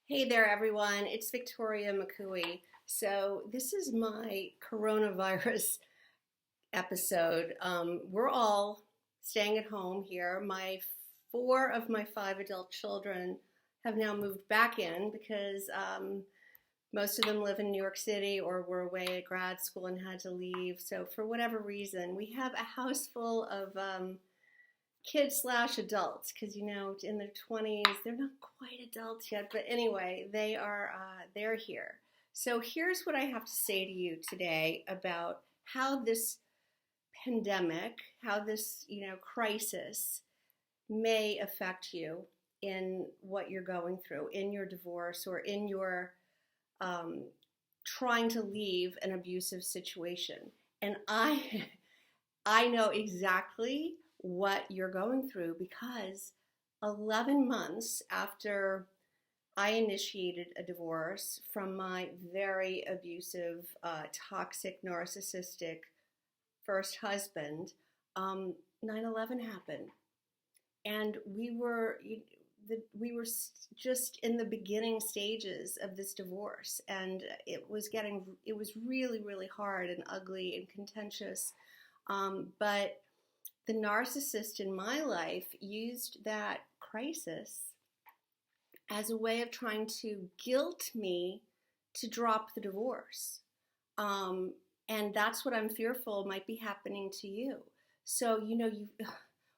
Hey there, everyone. It's Victoria McCooey. So, this is my coronavirus episode. We're all staying at home here. Four of my five adult children have now moved back in because most of them live in New York City or were away at grad school and had to leave. So, for whatever reason, we have a house full of kids slash adults, because in their 20s they're not quite adults yet, but anyway, they're here. So here's what I have to say to you today about how this pandemic, how this crisis may affect you in what you're going through in your divorce or in your trying to leave an abusive situation. And I know exactly what you're going through, because 11 months after I initiated a divorce from my very abusive, toxic, narcissistic first husband, 9/11 happened. And we were just in the beginning stages of this divorce, and it was really, really hard and ugly and contentious. But the narcissist in my life used that crisis as a way of trying to guilt me to drop the divorce. And that's what I'm fearful might be happening to you. So,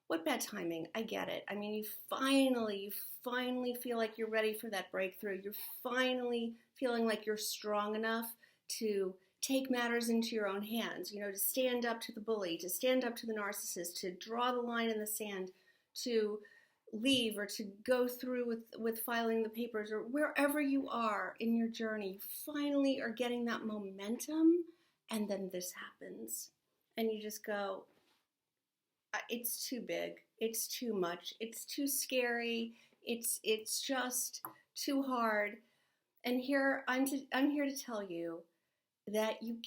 what bad timing. I get it. I mean, you finally feel like you're ready for that breakthrough. You're finally feeling like you're strong enough to take matters into your own hands, to stand up to the bully, to stand up to the narcissist, to draw the line in the sand, to leave or to go through with filing the papers or wherever you are in your journey. You finally are getting that momentum, and then this happens. And you just go, it's too big, it's too much, it's too scary, it's just too hard. And here I'm here to tell you that you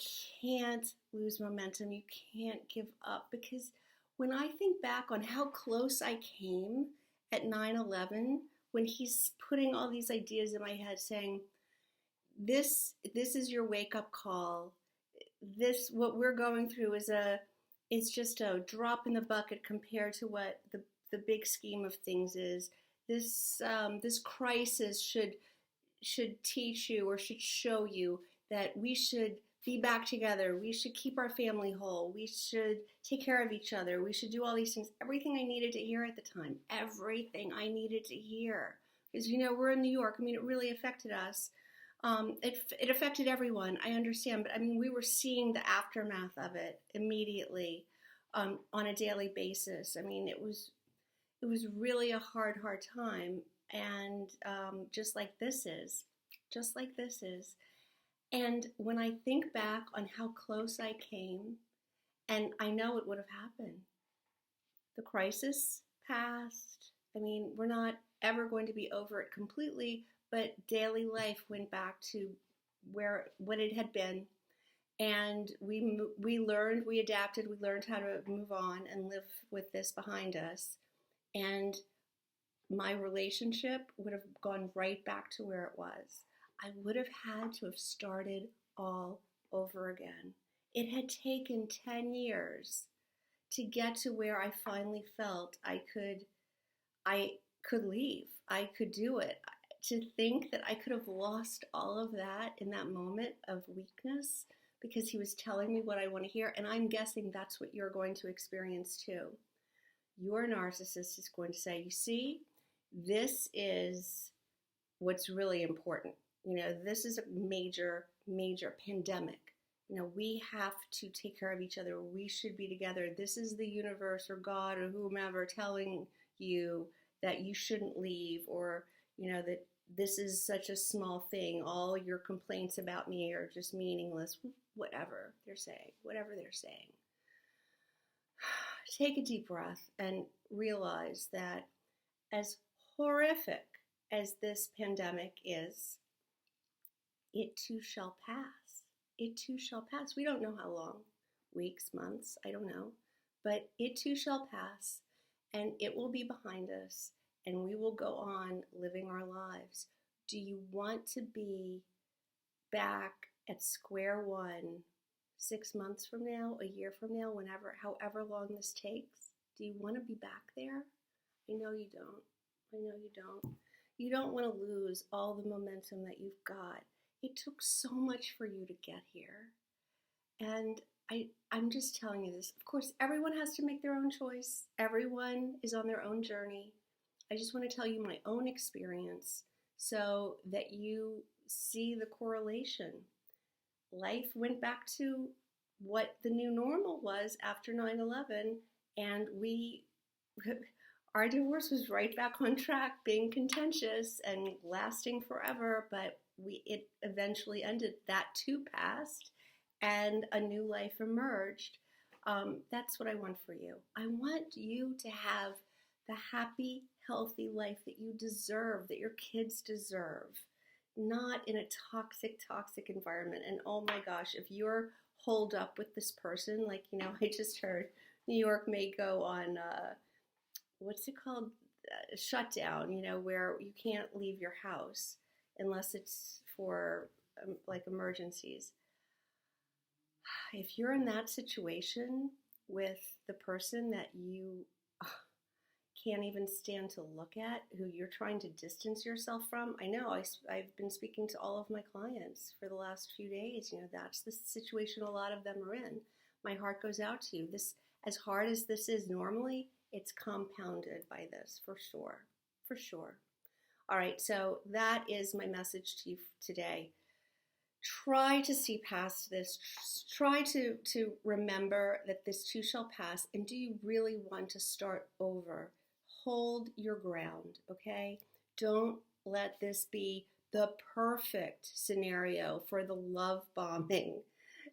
can't lose momentum, you can't give up, because when I think back on how close I came at 9/11, when he's putting all these ideas in my head saying, this is your wake-up call, what we're going through is just a drop in the bucket compared to what the big scheme of things is. This crisis should teach you, or should show you, that we should be back together. We should keep our family whole. We should take care of each other. We should do all these things. Everything I needed to hear at the time. Everything I needed to hear. Because, we're in New York. I mean, it really affected us. It affected everyone, I understand. But, I mean, we were seeing the aftermath of it immediately on a daily basis. I mean, it was really a hard time. And just like this is. And when I think back on how close I came, and I know it would have happened, the crisis passed. I mean, we're not ever going to be over it completely, but daily life went back to what it had been. And we learned, we adapted, we learned how to move on and live with this behind us. And my relationship would have gone right back to where it was. I would have had to have started all over again. It had taken 10 years to get to where I finally felt I could leave. I could do it. To think that I could have lost all of that in that moment of weakness because he was telling me what I want to hear, and I'm guessing that's what you're going to experience too. Your narcissist is going to say, you see, this is what's really important. This is a major, major pandemic. We have to take care of each other. We should be together. This is the universe or God or whomever telling you that you shouldn't leave, or, that this is such a small thing. All your complaints about me are just meaningless. Whatever they're saying. Take a deep breath and realize that as horrific as this pandemic is, it too shall pass. It too shall pass. We don't know how long. Weeks, months, I don't know. But it too shall pass, and it will be behind us, and we will go on living our lives. Do you want to be back at square one 6 months from now, a year from now, whenever, however long this takes? Do you want to be back there? I know you don't. I know you don't. You don't want to lose all the momentum that you've got. It took so much for you to get here. And I'm just telling you this. Of course, everyone has to make their own choice. Everyone is on their own journey. I just want to tell you my own experience so that you see the correlation. Life went back to what the new normal was after 9/11, and our divorce was right back on track, being contentious and lasting forever, but it eventually ended. That too passed, and a new life emerged. That's what I want for you. I want you to have the happy, healthy life that you deserve, that your kids deserve, not in a toxic environment. And oh my gosh, if you're holed up with this person, like, I just heard New York may go on, what's it called? Shutdown, where you can't leave your house unless it's for like emergencies. If you're in that situation with the person that you can't even stand to look at, who you're trying to distance yourself from, I know I've been speaking to all of my clients for the last few days. That's the situation a lot of them are in. My heart goes out to you. This, as hard as this is normally, it's compounded by this, for sure, for sure. All right, so that is my message to you today. Try to see past this. Try to remember that this too shall pass. And do you really want to start over? Hold your ground, okay? Don't let this be the perfect scenario for the love bombing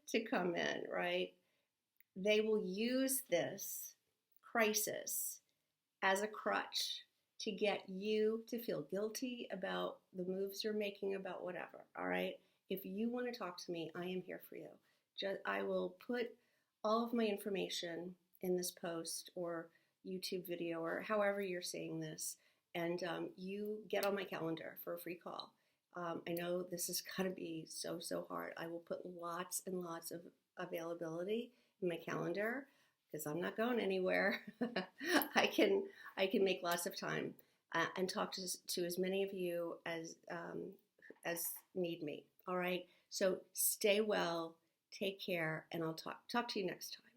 to come in, right? They will use this crisis as a crutch to get you to feel guilty about the moves you're making, about whatever, all right? If you want to talk to me, I am here for you. I will put all of my information in this post or YouTube video or however you're seeing this, and you get on my calendar for a free call. I know this is going to be so hard. I will put lots and lots of availability in my calendar because I'm not going anywhere. I can make lots of time and talk to as many of you as need me. All right. So stay well, take care, and I'll talk to you next time.